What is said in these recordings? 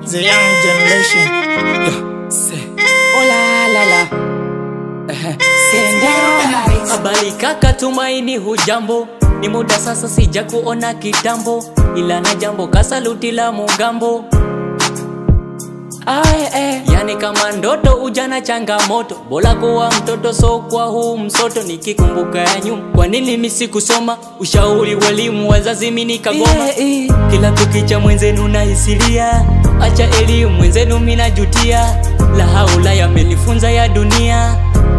The young generation. Yo, say, oh la la la. Senda. Habari kaka, tumaini hujambo. Ni muda sasa sija kuona kitambo, ila na jambo kasaluti la mugambo. Yani kama ndoto ujana changamoto, bola kuwa mtoto so kwa huu msoto. Nikikumbuka ya nyuma, kwa nini mimi sikusoma? Ushauri walimu wazazi mimi nikagoma. Kila kukicha mwenzenu nahisilia, acha elimu mwenzenu mimi najutia. La haula yamenifunza ya dunia,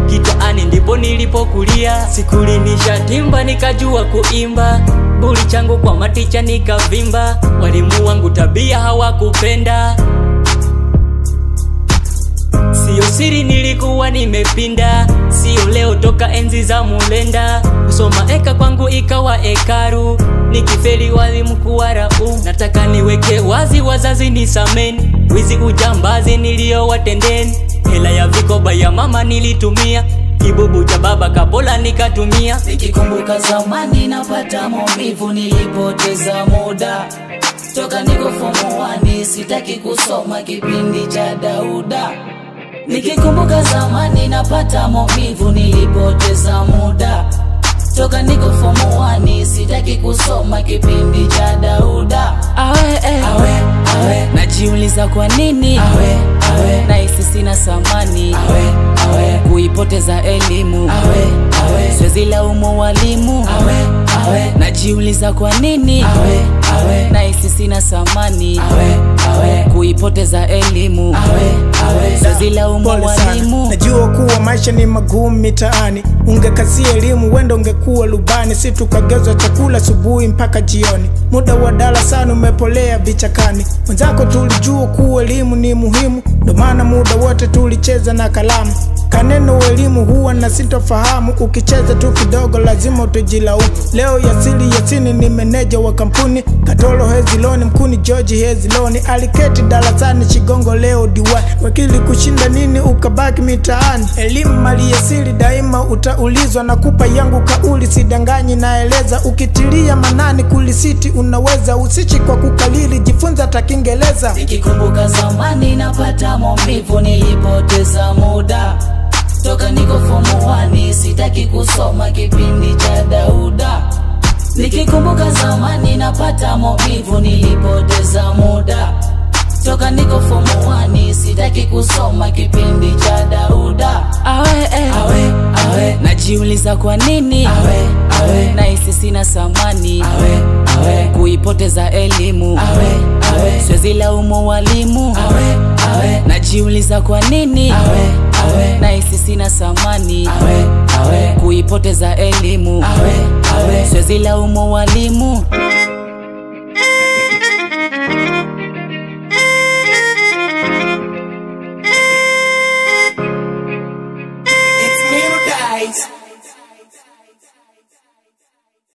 kitaani ndipo nilipokulia. Sikulinisha timba nikajua kuimba, buli changu kwa maticha nikavimba. Walimu wangu tabia hawakupenda, sio siri nilikuwa nimepinda. Sio leo toka enzi za mulenda, kusoma eka kwangu ikawa ekaru. Nikifeli walimu kuwarau, nataka niweke wazi wazazi nisameni. Wizi ujambazi niliowatendeni, hela ya vikoba ya mama nilitumia, kibubu cha baba kapola nikatumia. Nikikumbuka zamani napata maumivu, nilipoteza muda. Toka niko form 1 sitaki kusoma kipindi cha Dauda. Nikikumbuka zamani napata maumivu, nilipoteza muda. Toka niko form 1 sitaki kusoma kipindi cha Dauda. Najiuliza kwa nini nahisi sina samani, kuipoteza elimu, siwezi laumu walimu. Najiuliza kwa nini nahisi sina samani, kuipoteza elimu, siwezi laumu walimu. Najua kuwa maisha ni magumu mitaani, ungekazia elimu wendo ungekuwa lubani. Si tukagezwa chakula subuhi mpaka jioni, muda wa darasani umepolea vichakani. Wenzako tulijua kuwa elimu ni muhimu, ndo maana muda wote tulicheza na kalamu. Kaneno elimu huwa na sintofahamu, ukicheza tu kidogo lazima utujilaumu. Leo Yasini ni meneja wa kampuni, Katolo Heziloni mkuni George Heziloni. Aliketi darasani Chigongo leo diwani, wakili kushinda nini ukabaki mitaani. Elimu mali asili daima utaulizwa, na kupa yangu kauli sidanganyi naeleza. Ukitilia manani kulisiti unaweza, usichi kwa kukalili jifunza hata Kiingereza. Nikikumbuka zamani napata maumivu, nilipoteza muda. Toka niko form 1 sitaki kusoma kipindi cha Dauda. Nikikumbuka zamani napata maumivu, nilipoteza muda. Toka niko form 1 sitaki kusoma kipindi cha Dauda. Najiuliza kwa nini nahisi sina samani, kuipoteza elimu, siwezi laumu walimu. Najiuliza kwa nini nahisi sina samani, kuipoteza elimu, siwezi laumu walimu.